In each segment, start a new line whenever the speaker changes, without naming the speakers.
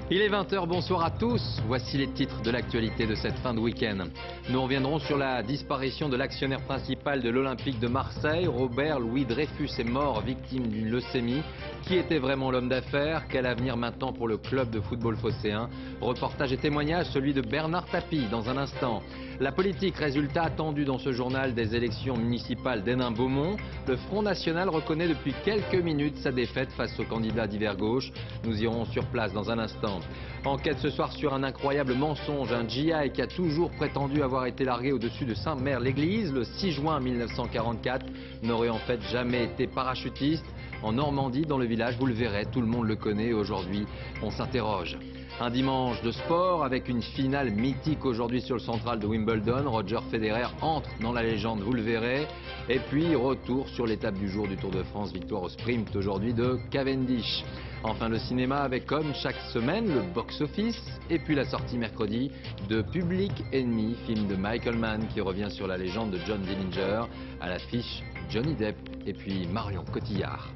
Il est 20 h, bonsoir à tous. Voici les titres de l'actualité de cette fin de week-end. Nous reviendrons sur la disparition de l'actionnaire principal de l'Olympique de Marseille. Robert Louis Dreyfus est mort victime d'une leucémie. Qui était vraiment l'homme d'affaires? Quel avenir maintenant pour le club de football phocéen? Reportage et témoignage, celui de Bernard Tapie dans un instant. La politique, résultat attendu dans ce journal des élections municipales d'Hénin-Beaumont. Le Front National reconnaît depuis quelques minutes sa défaite face au candidat d'hiver gauche. Nous irons sur place dans un instant. Enquête ce soir sur un incroyable mensonge. Un GI qui a toujours prétendu avoir été largué au-dessus de Saint-Mère-l'Église le 6 juin 1944 n'aurait en fait jamais été parachutiste. En Normandie, dans le village, vous le verrez, tout le monde le connaît. Aujourd'hui, on s'interroge. Un dimanche de sport avec une finale mythique aujourd'hui sur le central de Wimbledon. Roger Federer entre dans la légende, vous le verrez. Et puis retour sur l'étape du jour du Tour de France, victoire au sprint aujourd'hui de Cavendish. Enfin le cinéma avec comme chaque semaine le box-office et puis la sortie mercredi de Public Enemy, film de Michael Mann qui revient sur la légende de John Dillinger. À l'affiche Johnny Depp et puis Marion Cotillard.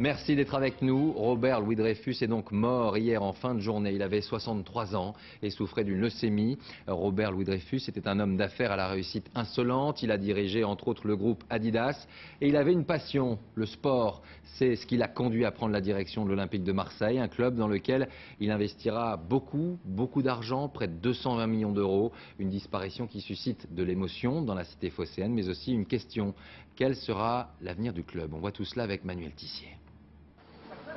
Merci d'être avec nous. Robert Louis Dreyfus est donc mort hier en fin de journée. Il avait 63 ans et souffrait d'une leucémie. Robert Louis Dreyfus était un homme d'affaires à la réussite insolente. Il a dirigé entre autres le groupe Adidas et il avait une passion, le sport. C'est ce qui l'a conduit à prendre la direction de l'Olympique de Marseille, un club dans lequel il investira beaucoup d'argent, près de 220 millions d'euros. Une disparition qui suscite de l'émotion dans la cité phocéenne, mais aussi une question. Quel sera l'avenir du club? On voit tout cela avec Manuel Tissier.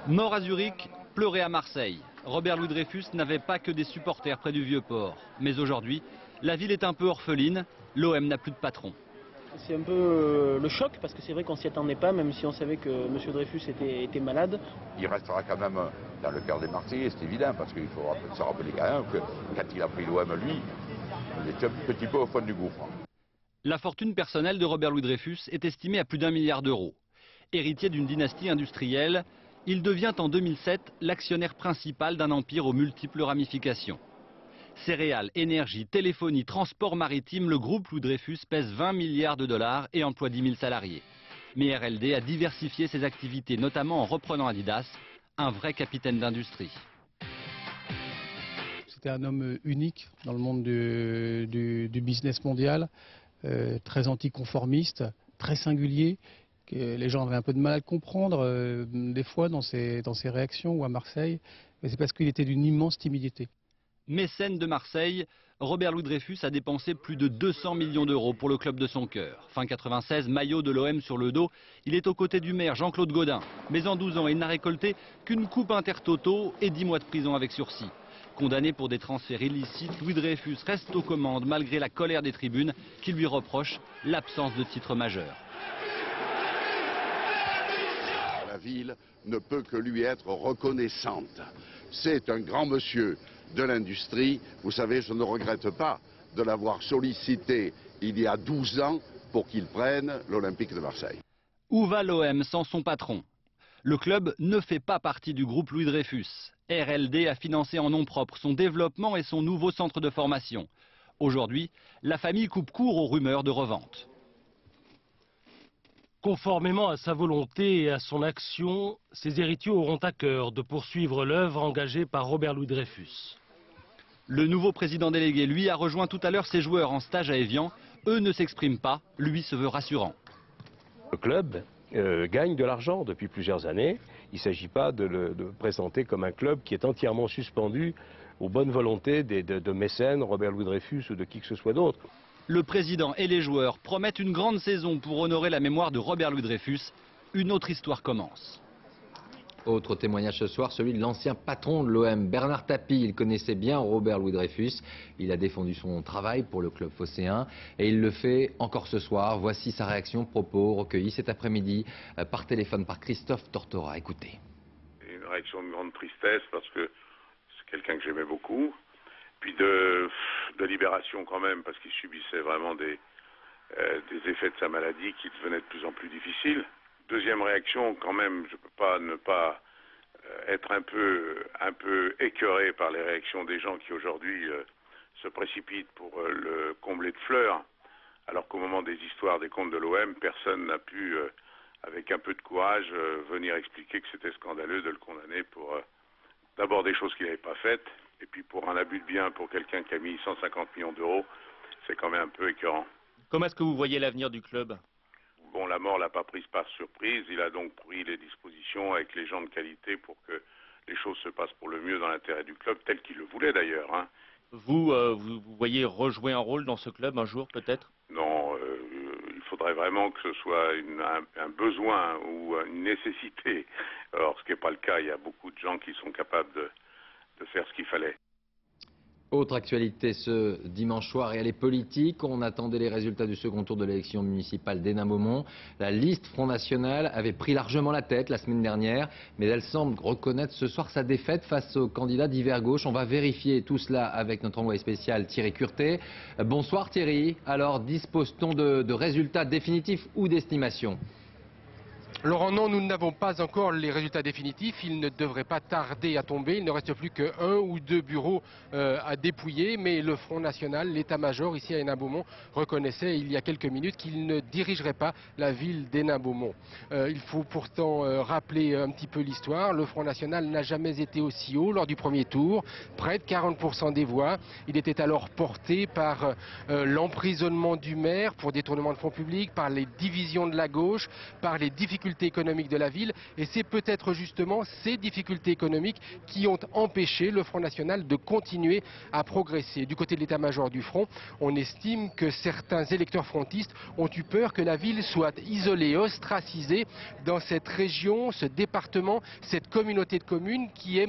Mort à Zurich, pleuré à Marseille. Robert Louis Dreyfus n'avait pas que des supporters près du Vieux-Port. Mais aujourd'hui, la ville est un peu orpheline. L'OM n'a plus de patron.
C'est un peu le choc parce que c'est vrai qu'on s'y attendait pas, même si on savait que M. Dreyfus était malade.
Il restera quand même dans le cœur des Marseillais, c'est évident, parce qu'il faut se rappeler quand même que quand il a pris l'OM, lui, il était un petit peu au fond du gouffre.
La fortune personnelle de Robert Louis Dreyfus est estimée à plus d'1 milliard d'euros. Héritier d'une dynastie industrielle, il devient en 2007 l'actionnaire principal d'un empire aux multiples ramifications. Céréales, énergie, téléphonie, transport maritime, le groupe Louis Dreyfus pèse 20 milliards de dollars et emploie 10 000 salariés. Mais RLD a diversifié ses activités, notamment en reprenant Adidas, un vrai capitaine d'industrie.
C'était un homme unique dans le monde du business mondial, très anticonformiste, très singulier. Que les gens avaient un peu de mal à le comprendre des fois dans ses réactions ou à Marseille, mais c'est parce qu'il était d'une immense timidité.
Mécène de Marseille, Robert Louis Dreyfus a dépensé plus de 200 millions d'euros pour le club de son cœur. Fin 96, maillot de l'OM sur le dos, il est aux côtés du maire Jean-Claude Gaudin. Mais en 12 ans, il n'a récolté qu'une coupe intertoto et 10 mois de prison avec sursis. Condamné pour des transferts illicites, Louis Dreyfus reste aux commandes malgré la colère des tribunes qui lui reprochent l'absence de titre majeur.
La ville ne peut que lui être reconnaissante. C'est un grand monsieur de l'industrie. Vous savez, je ne regrette pas de l'avoir sollicité il y a 12 ans pour qu'il prenne l'Olympique de Marseille.
Où va l'OM sans son patron? Le club ne fait pas partie du groupe Louis Dreyfus. RLD a financé en nom propre son développement et son nouveau centre de formation. Aujourd'hui, la famille coupe court aux rumeurs de revente.
Conformément à sa volonté et à son action, ses héritiers auront à cœur de poursuivre l'œuvre engagée par Robert Louis Dreyfus.
Le nouveau président délégué, lui, a rejoint tout à l'heure ses joueurs en stage à Évian. Eux ne s'expriment pas, lui se veut rassurant.
Le club gagne de l'argent depuis plusieurs années. Il ne s'agit pas de le présenter comme un club qui est entièrement suspendu aux bonnes volontés de mécènes, Robert Louis Dreyfus ou de qui que ce soit d'autre.
Le président et les joueurs promettent une grande saison pour honorer la mémoire de Robert Louis Dreyfus. Une autre histoire commence.
Autre témoignage ce soir, celui de l'ancien patron de l'OM, Bernard Tapie. Il connaissait bien Robert Louis Dreyfus. Il a défendu son travail pour le club phocéen et il le fait encore ce soir. Voici sa réaction, propos recueillis cet après-midi par téléphone par Christophe Tortora. Écoutez.
Une réaction de grande tristesse parce que c'est quelqu'un que j'aimais beaucoup. Puis de libération quand même, parce qu'il subissait vraiment des effets de sa maladie qui devenaient de plus en plus difficiles. Deuxième réaction, quand même, je ne peux pas ne pas être un peu écœuré par les réactions des gens qui aujourd'hui se précipitent pour le combler de fleurs, alors qu'au moment des histoires des comptes de l'OM, personne n'a pu, avec un peu de courage, venir expliquer que c'était scandaleux de le condamner d'abord des choses qu'il n'avait pas faites, et puis pour un abus de biens pour quelqu'un qui a mis 150 millions d'euros, c'est quand même un peu écœurant.
Comment est-ce que vous voyez l'avenir du club?
Bon, la mort l'a pas prise par surprise, il a donc pris les dispositions avec les gens de qualité pour que les choses se passent pour le mieux dans l'intérêt du club, tel qu'il le voulait d'ailleurs. Hein.
Vous voyez rejouer un rôle dans ce club un jour peut-être?
Non, il faudrait vraiment que ce soit un besoin ou une nécessité. Alors, ce qui n'est pas le cas, il y a beaucoup de gens qui sont capables de faire ce qu'il fallait.
Autre actualité ce dimanche soir, et elle est politique. On attendait les résultats du second tour de l'élection municipale d'Hénin-Beaumont. La liste Front National avait pris largement la tête la semaine dernière, mais elle semble reconnaître ce soir sa défaite face au candidat d'hiver gauche. On va vérifier tout cela avec notre envoyé spécial Thierry Curtet. Bonsoir Thierry. Alors, dispose-t-on de résultats définitifs ou d'estimations ?
Laurent, non, nous n'avons pas encore les résultats définitifs. Il ne devrait pas tarder à tomber. Il ne reste plus qu'un ou deux bureaux à dépouiller. Mais le Front National, l'état-major ici à Hénin-Beaumont, reconnaissait il y a quelques minutes qu'il ne dirigerait pas la ville d'Hénin-Beaumont. Il faut pourtant rappeler un petit peu l'histoire. Le Front National n'a jamais été aussi haut lors du premier tour. Près de 40% des voix. Il était alors porté par l'emprisonnement du maire pour détournement de fonds publics, par les divisions de la gauche, par les difficultés économiques de la ville, et c'est peut-être justement ces difficultés économiques qui ont empêché le Front National de continuer à progresser. Du côté de l'état-major du Front, on estime que certains électeurs frontistes ont eu peur que la ville soit isolée, ostracisée dans cette région, ce département, cette communauté de communes qui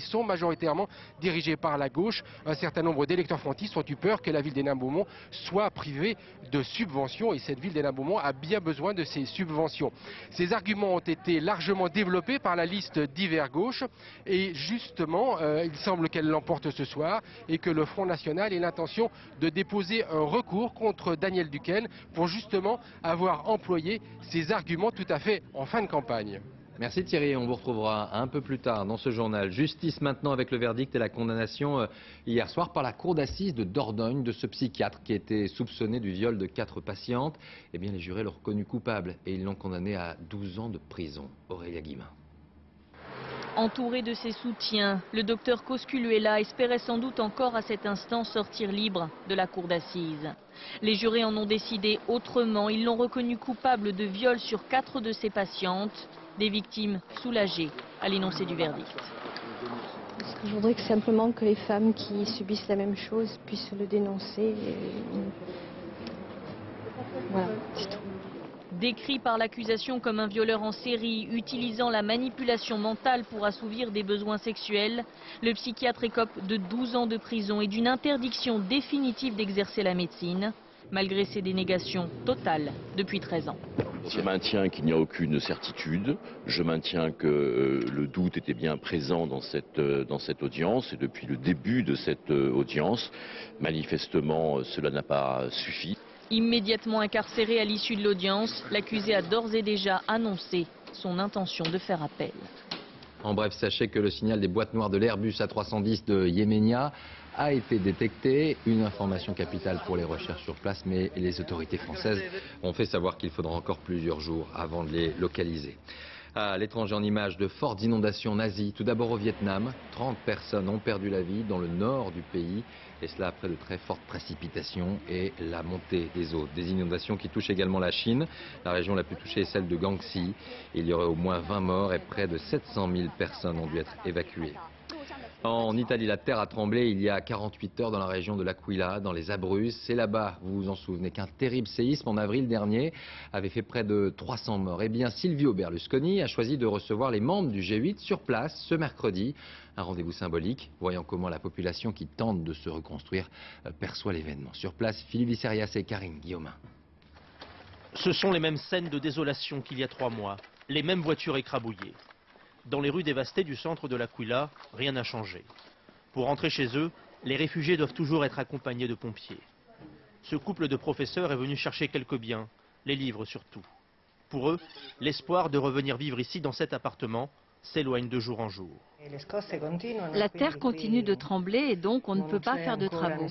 sont majoritairement dirigées par la gauche. Un certain nombre d'électeurs frontistes ont eu peur que la ville d'Hénin-Beaumont soit privée de subventions, et cette ville d'Hénin-Beaumont a bien besoin de ces subventions. Ces arguments ont été largement développés par la liste d'hiver gauche, et justement, il semble qu'elle l'emporte ce soir et que le Front National ait l'intention de déposer un recours contre Daniel Duquesne pour justement avoir employé ces arguments tout à fait en fin de campagne.
Merci Thierry, on vous retrouvera un peu plus tard dans ce journal. Justice maintenant avec le verdict et la condamnation hier soir par la cour d'assises de Dordogne de ce psychiatre qui était soupçonné du viol de 4 patientes. Eh bien les jurés l'ont reconnu coupable et ils l'ont condamné à 12 ans de prison. Aurélia Guimin.
Entouré de ses soutiens, le docteur Cosculuela espérait sans doute encore à cet instant sortir libre de la cour d'assises. Les jurés en ont décidé autrement. Ils l'ont reconnu coupable de viol sur 4 de ses patientes. Des victimes soulagées à l'énoncé du verdict.
Je voudrais simplement que les femmes qui subissent la même chose puissent le dénoncer. Voilà, c'est tout.
Décrit par l'accusation comme un violeur en série, utilisant la manipulation mentale pour assouvir des besoins sexuels, le psychiatre écope de 12 ans de prison et d'une interdiction définitive d'exercer la médecine, malgré ses dénégations totales depuis 13 ans.
Je maintiens qu'il n'y a aucune certitude, je maintiens que le doute était bien présent dans cette audience, et depuis le début de cette audience, manifestement cela n'a pas suffi.
Immédiatement incarcéré à l'issue de l'audience, l'accusé a d'ores et déjà annoncé son intention de faire appel.
En bref, sachez que le signal des boîtes noires de l'Airbus A310 de Yéménia a été détecté. Une information capitale pour les recherches sur place, mais les autorités françaises ont fait savoir qu'il faudra encore plusieurs jours avant de les localiser. À l'étranger, en images de fortes inondations nazies. Tout d'abord au Vietnam, 30 personnes ont perdu la vie dans le nord du pays. Et cela après de très fortes précipitations et la montée des eaux. Des inondations qui touchent également la Chine. La région la plus touchée est celle de Guangxi. Il y aurait au moins 20 morts et près de 700 000 personnes ont dû être évacuées. En Italie, la terre a tremblé il y a 48 heures dans la région de l'Aquila, dans les Abruzzes. C'est là-bas, vous vous en souvenez, qu'un terrible séisme en avril dernier avait fait près de 300 morts. Eh bien, Silvio Berlusconi a choisi de recevoir les membres du G8 sur place ce mercredi. Un rendez-vous symbolique, voyant comment la population qui tente de se reconstruire perçoit l'événement. Sur place, Philippe Visserias et Karine Guillaumin.
Ce sont les mêmes scènes de désolation qu'il y a 3 mois, les mêmes voitures écrabouillées. Dans les rues dévastées du centre de l'Aquila, rien n'a changé. Pour rentrer chez eux, les réfugiés doivent toujours être accompagnés de pompiers. Ce couple de professeurs est venu chercher quelques biens, les livres surtout. Pour eux, l'espoir de revenir vivre ici dans cet appartement s'éloigne de jour en jour.
La terre continue de trembler et donc on ne peut pas faire de travaux.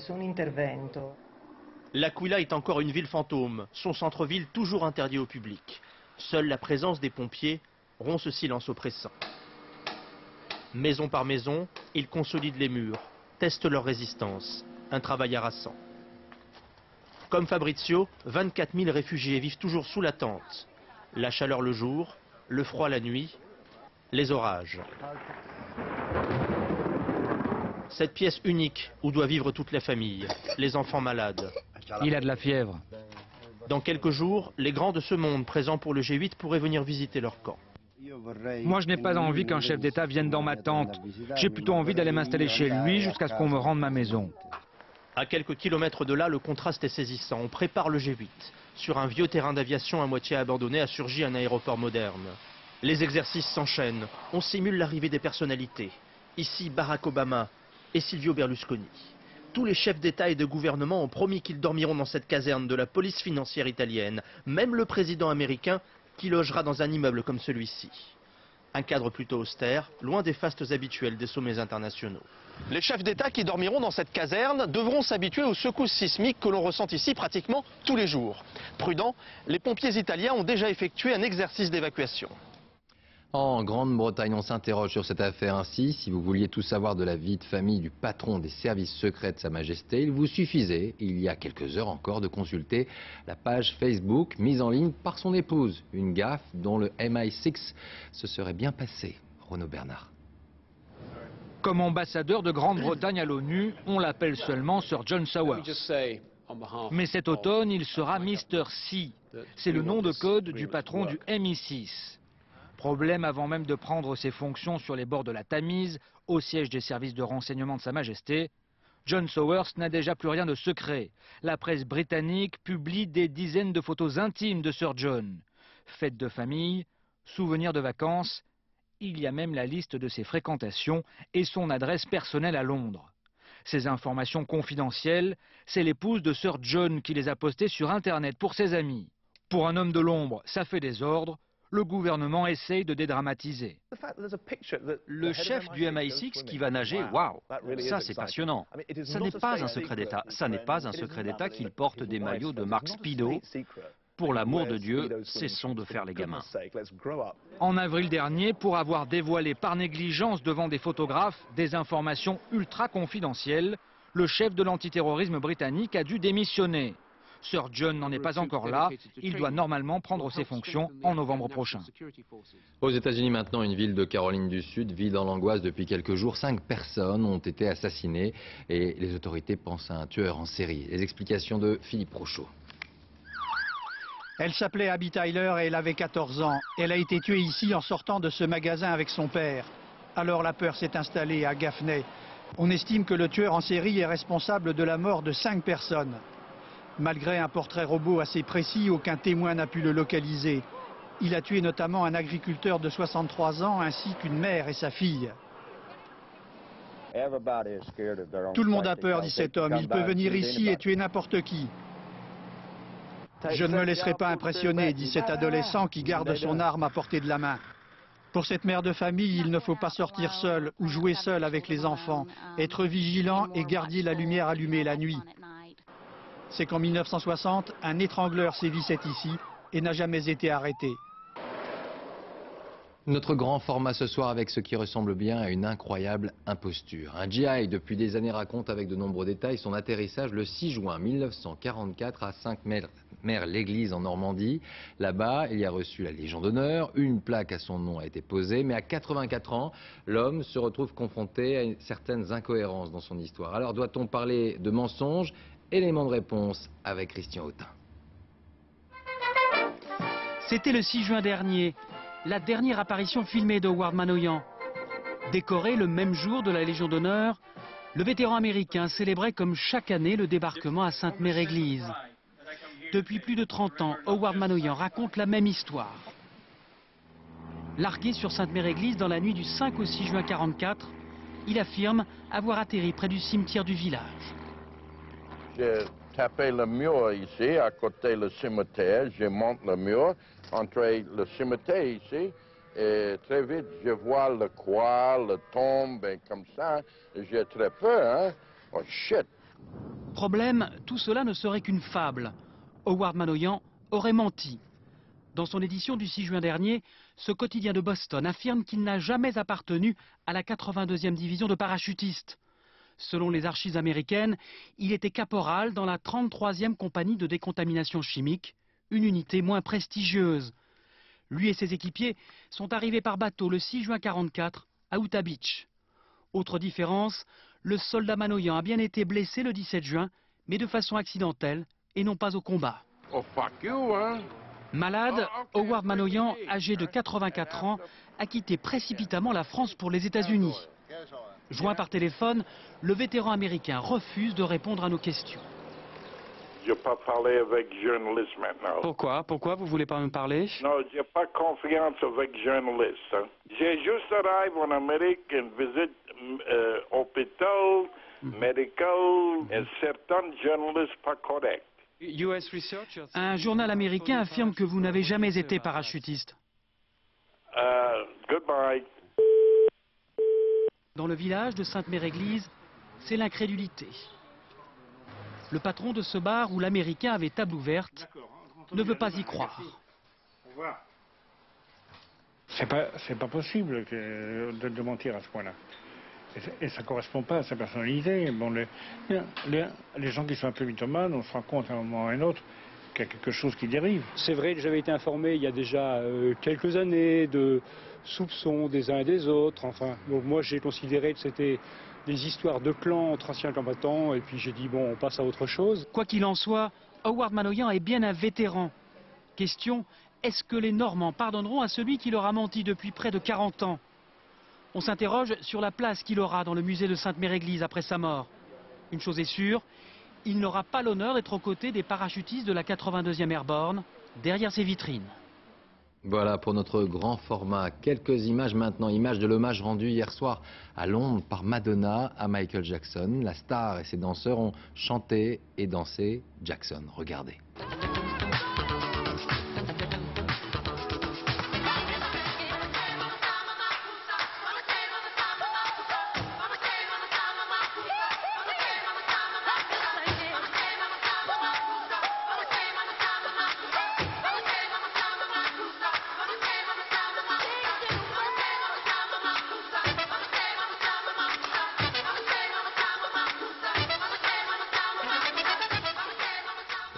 L'Aquila est encore une ville fantôme, son centre-ville toujours interdit au public. Seule la présence des pompiers rompt ce silence oppressant. Maison par maison, ils consolident les murs, testent leur résistance. Un travail harassant. Comme Fabrizio, 24 000 réfugiés vivent toujours sous la tente. La chaleur le jour, le froid la nuit, les orages. Cette pièce unique où doit vivre toute la famille, les enfants malades.
Il a de la fièvre.
Dans quelques jours, les grands de ce monde présents pour le G8 pourraient venir visiter leur camp.
Moi, je n'ai pas envie qu'un chef d'État vienne dans ma tente. J'ai plutôt envie d'aller m'installer chez lui jusqu'à ce qu'on me rende ma maison.
À quelques kilomètres de là, le contraste est saisissant. On prépare le G8. Sur un vieux terrain d'aviation à moitié abandonné a surgi un aéroport moderne. Les exercices s'enchaînent. On simule l'arrivée des personnalités. Ici, Barack Obama et Silvio Berlusconi. Tous les chefs d'État et de gouvernement ont promis qu'ils dormiront dans cette caserne de la police financière italienne. Même le président américain qui logera dans un immeuble comme celui-ci. Un cadre plutôt austère, loin des fastes habituels des sommets internationaux. Les chefs d'État qui dormiront dans cette caserne devront s'habituer aux secousses sismiques que l'on ressent ici pratiquement tous les jours. Prudents, les pompiers italiens ont déjà effectué un exercice d'évacuation.
En Grande-Bretagne, on s'interroge sur cette affaire ainsi. Si vous vouliez tout savoir de la vie de famille du patron des services secrets de Sa Majesté, il vous suffisait, il y a quelques heures encore, de consulter la page Facebook mise en ligne par son épouse. Une gaffe dont le MI6 se serait bien passé. Renaud Bernard.
Comme ambassadeur de Grande-Bretagne à l'ONU, on l'appelle seulement Sir John Sawers. Mais cet automne, il sera Mr. C. C'est le nom de code du patron du MI6. Problème avant même de prendre ses fonctions sur les bords de la Tamise, au siège des services de renseignement de Sa Majesté, John Sawers n'a déjà plus rien de secret. La presse britannique publie des dizaines de photos intimes de Sir John. Fêtes de famille, souvenirs de vacances, il y a même la liste de ses fréquentations et son adresse personnelle à Londres. Ces informations confidentielles, c'est l'épouse de Sir John qui les a postées sur Internet pour ses amis. Pour un homme de l'ombre, ça fait désordre. Le gouvernement essaye de dédramatiser.
Le chef du MI6 qui va nager, waouh, ça c'est passionnant. Ça n'est pas un secret d'État, ça n'est pas un secret d'État qu'il porte des maillots de marque Speedo. Pour l'amour de Dieu, cessons de faire les gamins.
En avril dernier, pour avoir dévoilé par négligence devant des photographes des informations ultra confidentielles, le chef de l'antiterrorisme britannique a dû démissionner. Sir John n'en est pas encore là. Il doit normalement prendre ses fonctions en novembre prochain.
Aux États-Unis maintenant, une ville de Caroline du Sud vit dans l'angoisse depuis quelques jours. 5 personnes ont été assassinées et les autorités pensent à un tueur en série. Les explications de Philippe Rochaud.
Elle s'appelait Abby Tyler et elle avait 14 ans. Elle a été tuée ici en sortant de ce magasin avec son père. Alors la peur s'est installée à Gaffney. On estime que le tueur en série est responsable de la mort de 5 personnes. Malgré un portrait robot assez précis, aucun témoin n'a pu le localiser. Il a tué notamment un agriculteur de 63 ans ainsi qu'une mère et sa fille. Tout le monde a peur, dit cet homme. Il peut venir ici et tuer n'importe qui. Je ne me laisserai pas impressionner, dit cet adolescent qui garde son arme à portée de la main. Pour cette mère de famille, il ne faut pas sortir seul ou jouer seul avec les enfants. Être vigilant et garder la lumière allumée la nuit. C'est qu'en 1960, un étrangleur sévissait ici et n'a jamais été arrêté.
Notre grand format ce soir avec ce qui ressemble bien à une incroyable imposture. Un GI depuis des années raconte avec de nombreux détails son atterrissage le 6 juin 1944 à Sainte-Mère-l'Église en Normandie. Là-bas, il y a reçu la Légion d'honneur, une plaque à son nom a été posée, mais à 84 ans, l'homme se retrouve confronté à certaines incohérences dans son histoire. Alors doit-on parler de mensonges? Élément de réponse avec Christian Autin.
C'était le 6 juin dernier, la dernière apparition filmée de Howard Manoyan. Décoré le même jour de la Légion d'honneur, le vétéran américain célébrait comme chaque année le débarquement à Sainte-Mère-Église. Depuis plus de 30 ans, Howard Manoyan raconte la même histoire. Largué sur Sainte-Mère-Église dans la nuit du 5 au 6 juin 1944, il affirme avoir atterri près du cimetière du village.
J'ai tapé le mur ici, à côté du cimetière. Je monte le mur, entre le cimetière ici, et très vite, je vois le croix, le tombe, et comme ça, j'ai très peur, hein. Oh shit!
Problème, tout cela ne serait qu'une fable. Howard Manoyan aurait menti. Dans son édition du 6 juin dernier, ce quotidien de Boston affirme qu'il n'a jamais appartenu à la 82e division de parachutistes. Selon les archives américaines, il était caporal dans la 33e compagnie de décontamination chimique, une unité moins prestigieuse. Lui et ses équipiers sont arrivés par bateau le 6 juin 1944 à Utah Beach. Autre différence, le soldat Manoyan a bien été blessé le 17 juin, mais de façon accidentelle et non pas au combat.
Oh, fuck you, hein?
Malade, Howard Manoyan, âgé de 84 ans, a quitté précipitamment la France pour les États-Unis. Joint par téléphone, le vétéran américain refuse de répondre à nos questions.
Je ne peux pas parler avec journaliste maintenant.
Pourquoi vous voulez pas me parler?
Non, j'ai pas confiance avec journaliste. Hein. J'ai juste arrivé en Amérique et visite hôpital, medical, et certains journalistes pas corrects.
Un journal américain affirme que vous n'avez jamais été parachutiste.
Goodbye.
Dans le village de Sainte-Mère-Église, c'est l'incrédulité. Le patron de ce bar où l'Américain avait table ouverte ne veut pas y croire.
C'est pas possible de mentir à ce point-là. Et ça ne correspond pas à sa personnalité. Bon, les gens qui sont un peu mythomanes, on se rend compte à un moment ou à un autre qu'il y a quelque chose qui dérive.
C'est vrai que j'avais été informé il y a déjà quelques années de soupçons des uns et des autres. Enfin, donc moi j'ai considéré que c'était des histoires de clans entre anciens combattants et puis j'ai dit bon, on passe à autre chose.
Quoi qu'il en soit, Howard Manoyan est bien un vétéran. Question, est-ce que les Normands pardonneront à celui qui leur a menti depuis près de 40 ans? On s'interroge sur la place qu'il aura dans le musée de Sainte-Mère-Église après sa mort. Une chose est sûre, il n'aura pas l'honneur d'être aux côtés des parachutistes de la 82e Airborne, derrière ses vitrines.
Voilà pour notre grand format. Quelques images maintenant. Images de l'hommage rendu hier soir à Londres par Madonna à Michael Jackson. La star et ses danseurs ont chanté et dansé Jackson. Regardez.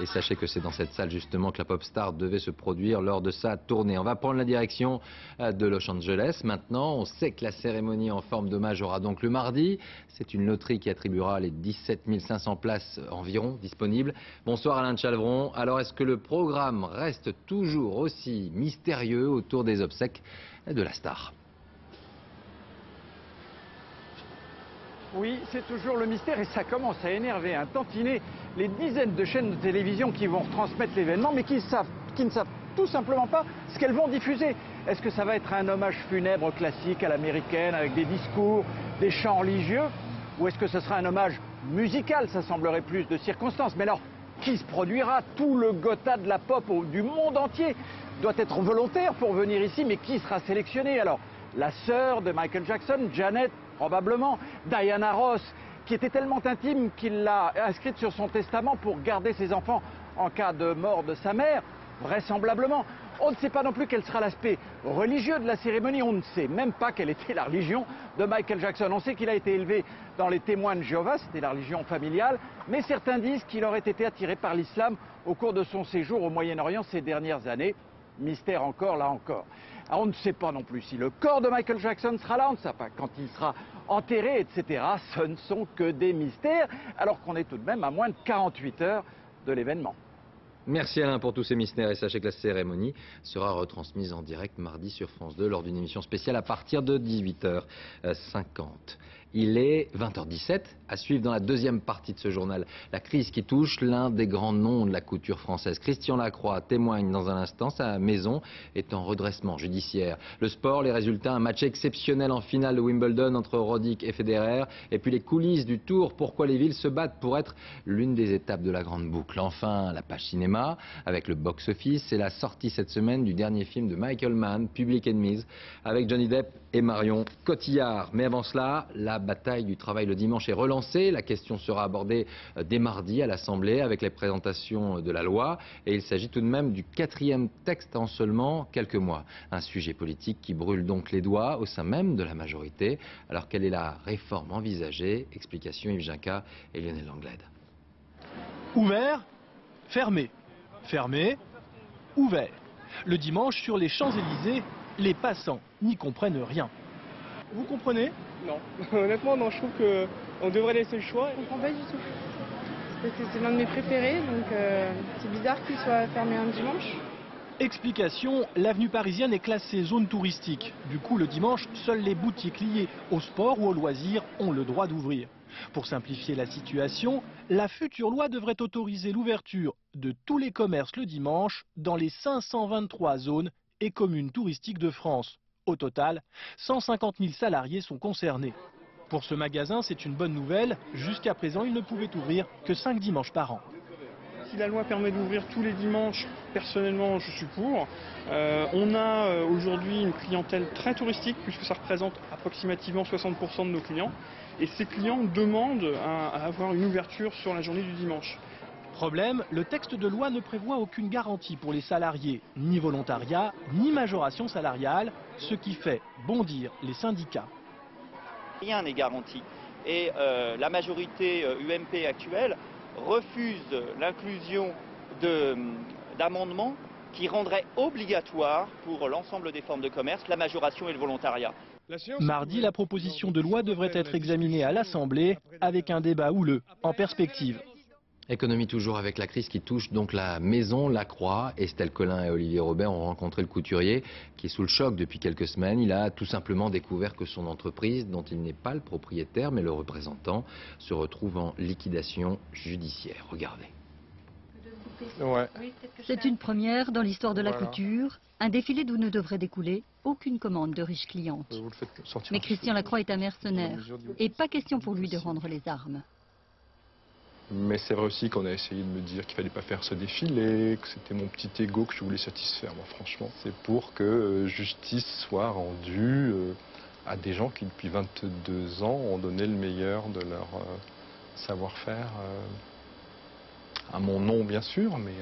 Et sachez que c'est dans cette salle justement que la pop star devait se produire lors de sa tournée. On va prendre la direction de Los Angeles. Maintenant, on sait que la cérémonie en forme d'hommage aura donc le mardi. C'est une loterie qui attribuera les 17 500 places environ disponibles. Bonsoir Alain de Chalvron. Alors est-ce que le programme reste toujours aussi mystérieux autour des obsèques de la star ?
Oui, c'est toujours le mystère et ça commence à énerver un tantinet les dizaines de chaînes de télévision qui vont retransmettre l'événement mais qui ne savent tout simplement pas ce qu'elles vont diffuser. Est-ce que ça va être un hommage funèbre classique à l'américaine avec des discours, des chants religieux, ou est-ce que ce sera un hommage musical? Ça semblerait plus de circonstances. Mais alors, qui se produira? Tout le Gotha de la pop du monde entier doit être volontaire pour venir ici, mais qui sera sélectionné? Alors, la sœur de Michael Jackson, Janet, probablement, Diana Ross, qui était tellement intime qu'il l'a inscrite sur son testament pour garder ses enfants en cas de mort de sa mère, vraisemblablement. On ne sait pas non plus quel sera l'aspect religieux de la cérémonie, on ne sait même pas quelle était la religion de Michael Jackson. On sait qu'il a été élevé dans les Témoins de Jéhovah, c'était la religion familiale, mais certains disent qu'il aurait été attiré par l'islam au cours de son séjour au Moyen-Orient ces dernières années. Mystère encore, là encore. Alors on ne sait pas non plus si le corps de Michael Jackson sera là, on ne sait pas quand il sera enterré, etc. Ce ne sont que des mystères, alors qu'on est tout de même à moins de 48 heures de l'événement.
Merci Alain pour tous ces mystères et sachez que la cérémonie sera retransmise en direct mardi sur France 2 lors d'une émission spéciale à partir de 18h50. Il est 20h17, à suivre dans la deuxième partie de ce journal. La crise qui touche l'un des grands noms de la couture française. Christian Lacroix témoigne dans un instant, sa maison est en redressement judiciaire. Le sport, les résultats, un match exceptionnel en finale de Wimbledon entre Roddick et Federer. Et puis les coulisses du Tour, pourquoi les villes se battent pour être l'une des étapes de la grande boucle. Enfin, la page cinéma, avec le box-office, c'est la sortie cette semaine du dernier film de Michael Mann, Public Enemies, avec Johnny Depp et Marion Cotillard. Mais avant cela, la bataille du travail le dimanche est relancée. La question sera abordée dès mardi à l'Assemblée avec les présentations de la loi. Et il s'agit tout de même du 4e texte en seulement quelques mois. Un sujet politique qui brûle donc les doigts au sein même de la majorité. Alors quelle est la réforme envisagée? Explication Yves Ginca et Lionel Langlade.
Ouvert, fermé. Fermé, ouvert. Le dimanche, sur les Champs-Élysées, les passants n'y comprennent rien. Vous comprenez?
Non. Honnêtement, non, je trouve qu'on devrait laisser le choix.
Je comprends pas du tout. Parce que c'est l'un de mes préférés, donc c'est bizarre qu'il soit fermé un dimanche.
Explication, l'avenue parisienne est classée zone touristique. Du coup, le dimanche, seules les boutiques liées au sport ou aux loisirs ont le droit d'ouvrir. Pour simplifier la situation, la future loi devrait autoriser l'ouverture de tous les commerces le dimanche dans les 523 zones et communes touristiques de France. Au total, 150 000 salariés sont concernés. Pour ce magasin, c'est une bonne nouvelle. Jusqu'à présent, il ne pouvait ouvrir que 5 dimanches par an.
Si la loi permet d'ouvrir tous les dimanches, personnellement, je suis pour. On a aujourd'hui une clientèle très touristique, puisque ça représente approximativement 60% de nos clients. Et ces clients demandent à avoir une ouverture sur la journée du dimanche.
Problème, le texte de loi ne prévoit aucune garantie pour les salariés, ni volontariat, ni majoration salariale, ce qui fait bondir les syndicats.
Rien n'est garanti. Et la majorité UMP actuelle refuse l'inclusion d'amendements qui rendraient obligatoire pour l'ensemble des formes de commerce la majoration et le volontariat.
Mardi, la proposition de loi devrait être examinée à l'Assemblée avec un débat houleux en perspective.
Économie toujours avec la crise qui touche donc la maison Lacroix. Estelle Collin et Olivier Robert ont rencontré le couturier qui est sous le choc depuis quelques semaines. Il a tout simplement découvert que son entreprise, dont il n'est pas le propriétaire mais le représentant, se retrouve en liquidation judiciaire. Regardez.
Ouais. C'est une première dans l'histoire de la couture, un défilé d'où ne devrait découler aucune commande de riches clientes. Mais Christian Lacroix est un mercenaire et pas question pour lui de rendre les armes.
Mais c'est vrai aussi qu'on a essayé de me dire qu'il fallait pas faire ce défilé, que c'était mon petit ego que je voulais satisfaire. Moi, franchement, c'est pour que justice soit rendue à des gens qui, depuis 22 ans, ont donné le meilleur de leur savoir-faire. À mon nom, bien sûr, mais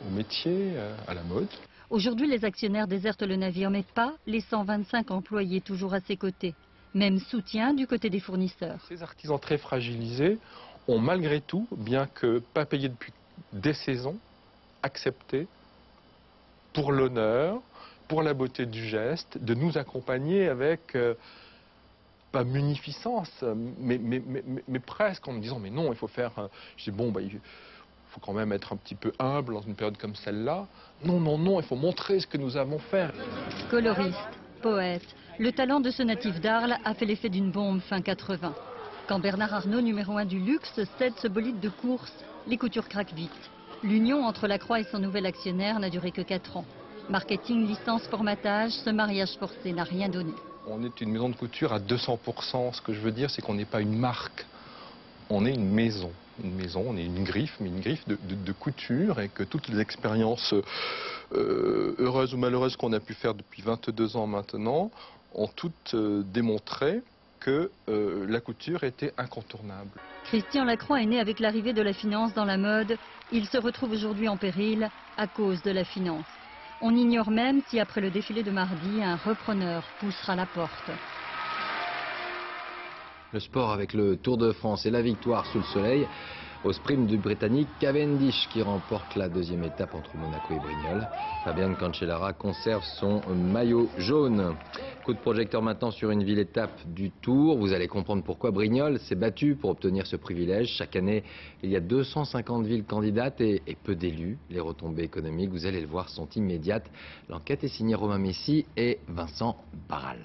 au métier, à la mode.
Aujourd'hui, les actionnaires désertent le navire, mais pas les 125 employés toujours à ses côtés. Même soutien du côté des fournisseurs.
Ces artisans très fragilisés ont malgré tout, bien que pas payés depuis des saisons, accepté pour l'honneur, pour la beauté du geste, de nous accompagner avec, pas munificence, mais presque en me disant mais non, il faut faire, je dis bon, il faut quand même être un petit peu humble dans une période comme celle-là. Non, non, non, il faut montrer ce que nous avons fait.
Coloriste, poète, le talent de ce natif d'Arles a fait l'effet d'une bombe fin 80. Quand Bernard Arnault, numéro 1 du luxe, cède ce bolide de course, les coutures craquent vite. L'union entre Lacroix et son nouvel actionnaire n'a duré que 4 ans. Marketing, licence, formatage, ce mariage forcé n'a rien donné.
On est une maison de couture à 200%. Ce que je veux dire, c'est qu'on n'est pas une marque. On est une maison. Une maison, on est une griffe, mais une griffe de couture, et que toutes les expériences heureuses ou malheureuses qu'on a pu faire depuis 22 ans maintenant ont toutes démontré que la couture était incontournable.
Christian Lacroix est né avec l'arrivée de la finance dans la mode. Il se retrouve aujourd'hui en péril à cause de la finance. On ignore même si après le défilé de mardi, un repreneur poussera la porte.
Le sport avec le Tour de France et la victoire sous le soleil au sprint du Britannique Cavendish qui remporte la 2e étape entre Monaco et Brignoles. Fabian Cancellara conserve son maillot jaune. Coup de projecteur maintenant sur une ville étape du Tour. Vous allez comprendre pourquoi Brignoles s'est battu pour obtenir ce privilège. Chaque année, il y a 250 villes candidates et peu d'élus. Les retombées économiques, vous allez le voir, sont immédiates. L'enquête est signée Romain Messi et Vincent Barral.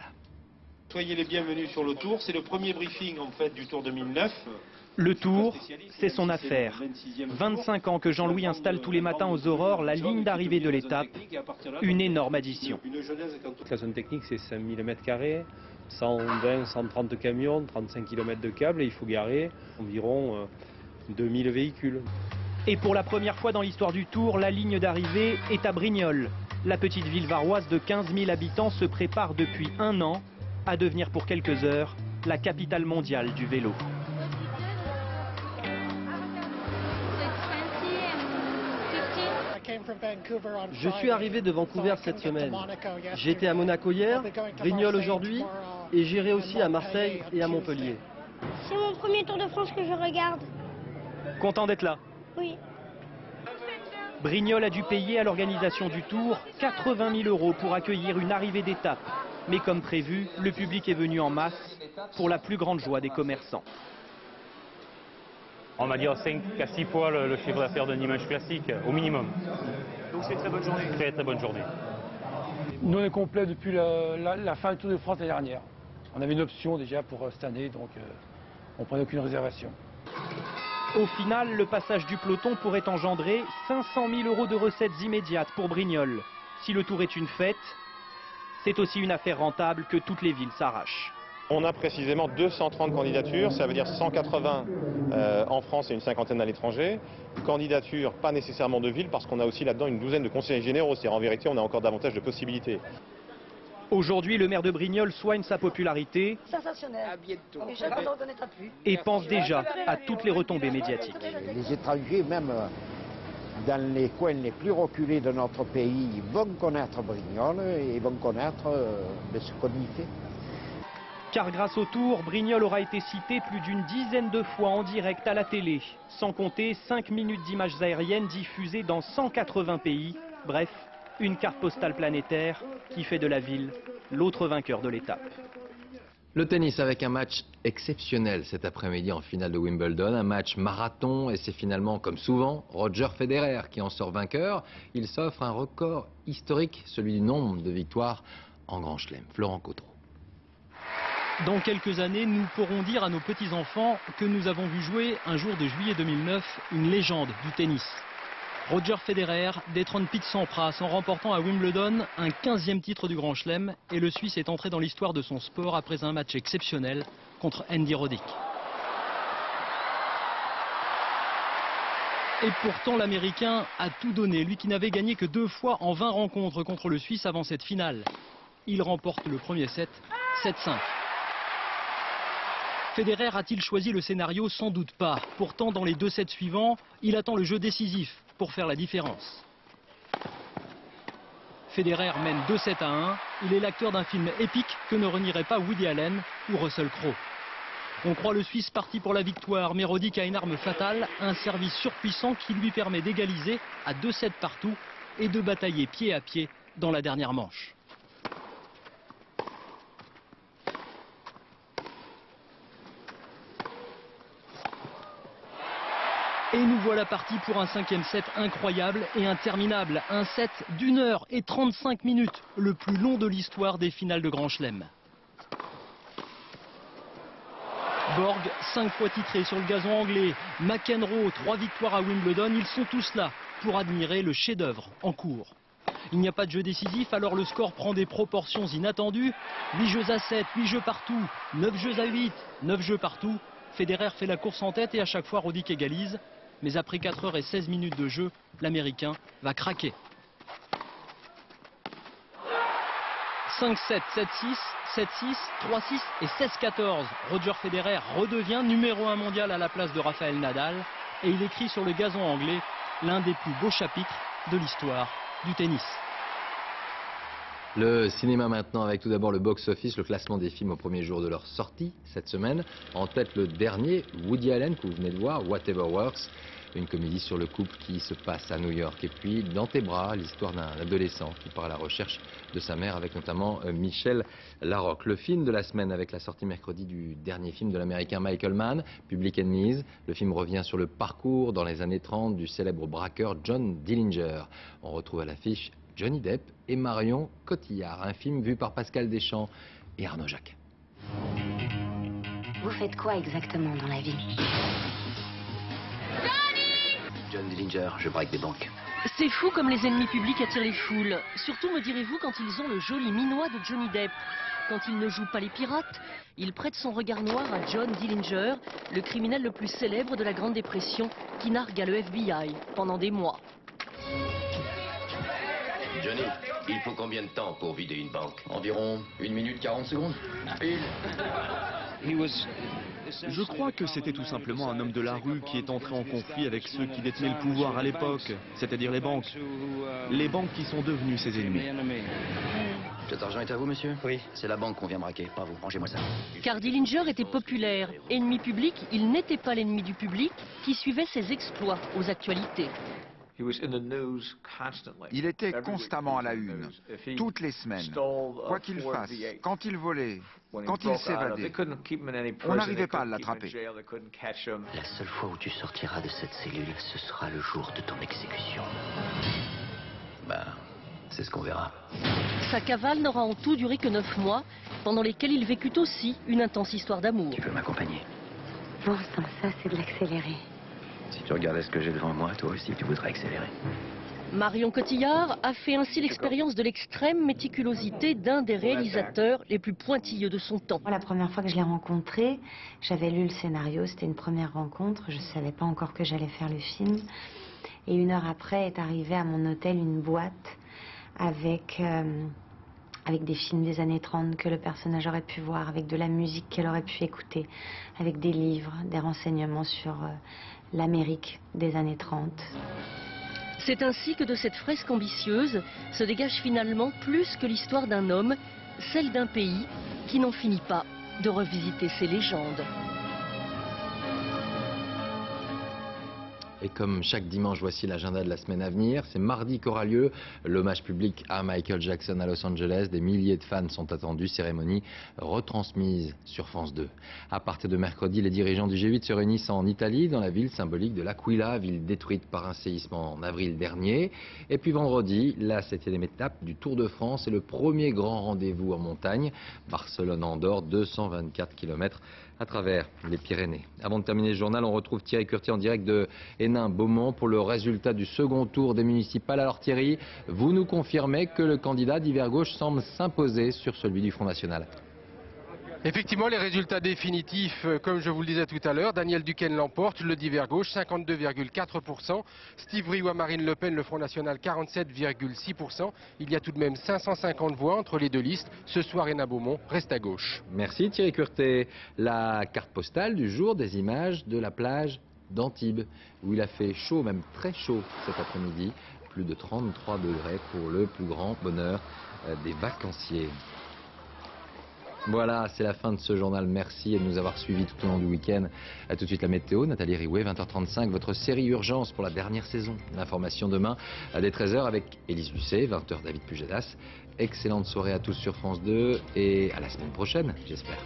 Soyez les bienvenus sur le Tour. C'est le premier briefing en fait du Tour 2009.
Le Tour, c'est son affaire. 25 ans que Jean-Louis installe tous les matins aux aurores la ligne d'arrivée de l'étape. Une énorme addition.
La zone technique, c'est 5000 m², 120, 130 camions, 35 km de câbles et il faut garer environ 2000 véhicules.
Et pour la première fois dans l'histoire du Tour, la ligne d'arrivée est à Brignoles. La petite ville varoise de 15 000 habitants se prépare depuis 1 an à devenir pour quelques heures la capitale mondiale du vélo.
Je suis arrivé de Vancouver cette semaine. J'étais à Monaco hier, Brignoles aujourd'hui, et j'irai aussi à Marseille et à Montpellier.
C'est mon premier Tour de France que je regarde.
Content d'être là?
Oui.
Brignoles a dû payer à l'organisation du Tour 80 000 € pour accueillir une arrivée d'étape. Mais comme prévu, le public est venu en masse pour la plus grande joie des commerçants.
On va dire 5 à 6 fois le chiffre d'affaires d'un dimanche classique, au minimum.
Donc c'est une très bonne journée.
Très très bonne journée.
Nous on est complet depuis la fin du Tour de France l'année dernière. On avait une option déjà pour cette année, donc on ne prenait aucune réservation.
Au final, le passage du peloton pourrait engendrer 500 000 € de recettes immédiates pour Brignoles. Si le Tour est une fête, c'est aussi une affaire rentable que toutes les villes s'arrachent.
On a précisément 230 candidatures, ça veut dire 180 en France et une cinquantaine à l'étranger. Candidatures pas nécessairement de ville parce qu'on a aussi là-dedans une douzaine de conseillers généraux, c'est-à-dire en vérité on a encore davantage de possibilités.
Aujourd'hui, le maire de Brignoles soigne sa popularité et pense déjà à toutes les retombées médiatiques.
Les étrangers, même dans les coins les plus reculés de notre pays, vont connaître Brignoles et vont connaître ce qu'on y fait.
Car grâce au Tour, Brignoles aura été cité plus d'une dizaine de fois en direct à la télé, sans compter 5 minutes d'images aériennes diffusées dans 180 pays. Bref, une carte postale planétaire qui fait de la ville l'autre vainqueur de l'étape.
Le tennis avec un match exceptionnel cet après-midi en finale de Wimbledon, un match marathon et c'est finalement, comme souvent, Roger Federer qui en sort vainqueur. Il s'offre un record historique, celui du nombre de victoires en Grand Chelem. Florent Cotreau.
Dans quelques années, nous pourrons dire à nos petits-enfants que nous avons vu jouer un jour de juillet 2009 une légende du tennis. Roger Federer détrône Pete Sampras en remportant à Wimbledon un 15e titre du Grand Chelem et le Suisse est entré dans l'histoire de son sport après un match exceptionnel contre Andy Roddick. Et pourtant l'Américain a tout donné, lui qui n'avait gagné que 2 fois en 20 rencontres contre le Suisse avant cette finale. Il remporte le premier set, 7-5. Federer a-t-il choisi le scénario? Sans doute pas. Pourtant, dans les 2 sets suivants, il attend le jeu décisif pour faire la différence. Federer mène 2-7-1. Il est l'acteur d'un film épique que ne renierait pas Woody Allen ou Russell Crowe. On croit le Suisse parti pour la victoire, mais Roddick a une arme fatale, un service surpuissant qui lui permet d'égaliser à 2-7 partout et de batailler pied à pied dans la dernière manche. Et nous voilà partis pour un 5e set incroyable et interminable. Un set d'1h35, le plus long de l'histoire des finales de Grand Chelem. Borg, 5 fois titré sur le gazon anglais. McEnroe, 3 victoires à Wimbledon. Ils sont tous là pour admirer le chef-d'œuvre en cours. Il n'y a pas de jeu décisif, alors le score prend des proportions inattendues. 8 jeux à 7, 8 jeux partout, 9 jeux à 8, 9 jeux partout. Federer fait la course en tête et à chaque fois Roddick égalise. Mais après 4h16 de jeu, l'Américain va craquer. 5-7, 7-6, 7-6, 3-6 et 16-14. Roger Federer redevient numéro 1 mondial à la place de Rafael Nadal. Et il écrit sur le gazon anglais l'un des plus beaux chapitres de l'histoire du tennis.
Le cinéma maintenant avec tout d'abord le box-office, le classement des films au premier jour de leur sortie cette semaine. En tête le dernier, Woody Allen, que vous venez de voir, Whatever Works, une comédie sur le couple qui se passe à New York. Et puis Dans tes bras, l'histoire d'un adolescent qui part à la recherche de sa mère avec notamment Michel Larocque. Le film de la semaine avec la sortie mercredi du dernier film de l'américain Michael Mann, Public Enemies. Le film revient sur le parcours dans les années 30 du célèbre braqueur John Dillinger. On retrouve à l'affiche Johnny Depp et Marion Cotillard, un film vu par Pascal Deschamps et Arnaud Jacques.
Vous faites quoi exactement dans la vie?
John Dillinger, je braque des banques.
C'est fou comme les ennemis publics attirent les foules. Surtout, me direz-vous, quand ils ont le joli minois de Johnny Depp. Quand il ne joue pas les pirates, il prête son regard noir à John Dillinger, le criminel le plus célèbre de la Grande Dépression, qui nargue à le FBI pendant des mois.
Johnny, il faut combien de temps pour vider une banque?
Environ 1 minute 40 secondes. Pile.
Je crois que c'était tout simplement un homme de la rue qui est entré en conflit avec ceux qui détenaient le pouvoir à l'époque, c'est-à-dire les banques. Les banques qui sont devenues ses ennemis.
Cet argent est à vous, monsieur? Oui. C'est la banque qu'on vient braquer, pas vous. Rangez-moi ça.
Car Dillinger était populaire. Ennemi public, il n'était pas l'ennemi du public qui suivait ses exploits aux actualités.
Il était constamment à la une, toutes les semaines, quoi qu'il fasse, quand il volait, quand il s'évadait. On n'arrivait pas à l'attraper.
La seule fois où tu sortiras de cette cellule, ce sera le jour de ton exécution. Ben, c'est ce qu'on verra.
Sa cavale n'aura en tout duré que 9 mois, pendant lesquels il vécut aussi une intense histoire d'amour.
Tu peux m'accompagner?
Bon sang, ça c'est de l'accélérer.
Si tu regardais ce que j'ai devant moi, toi aussi tu voudrais accélérer.
Marion Cotillard a fait ainsi l'expérience de l'extrême méticulosité d'un des réalisateurs les plus pointilleux de son temps.
La première fois que je l'ai rencontré, j'avais lu le scénario, c'était une première rencontre, je ne savais pas encore que j'allais faire le film. Et 1 heure après est arrivée à mon hôtel une boîte avec des films des années 30 que le personnage aurait pu voir, avec de la musique qu'elle aurait pu écouter, avec des livres, des renseignements sur l'Amérique des années 30.
C'est ainsi que de cette fresque ambitieuse se dégage finalement plus que l'histoire d'un homme, celle d'un pays qui n'en finit pas de revisiter ses légendes.
Et comme chaque dimanche, voici l'agenda de la semaine à venir. C'est mardi qu'aura lieu l'hommage public à Michael Jackson à Los Angeles. Des milliers de fans sont attendus. Cérémonie retransmise sur France 2. À partir de mercredi, les dirigeants du G8 se réunissent en Italie, dans la ville symbolique de l'Aquila, ville détruite par un séisme en avril dernier. Et puis vendredi, la 7e étape du Tour de France et le premier grand rendez-vous en montagne. Barcelone-Andorre, 224 km à travers les Pyrénées. Avant de terminer le journal, on retrouve Thierry Curtier en direct de Hénin-Beaumont pour le résultat du second tour des municipales. Alors Thierry, vous nous confirmez que le candidat d'hiver gauche semble s'imposer sur celui du Front National?
Effectivement, les résultats définitifs, comme je vous le disais tout à l'heure, Daniel Duquesne l'emporte, le divers gauche, 52,4%. Steve Briouat, Marine Le Pen, le Front National, 47,6%. Il y a tout de même 550 voix entre les deux listes. Ce soir, Hénin-Beaumont reste à gauche.
Merci Thierry Curtet. La carte postale du jour, des images de la plage d'Antibes, où il a fait chaud, même très chaud cet après-midi. Plus de 33 degrés pour le plus grand bonheur des vacanciers. Voilà, c'est la fin de ce journal. Merci de nous avoir suivis tout au long du week-end. A tout de suite la météo, Nathalie Riouet, 20h35, votre série Urgence pour la dernière saison. L'information demain dès 13h avec Élise Lucet, 20h David Pujadas. Excellente soirée à tous sur France 2 et à la semaine prochaine, j'espère.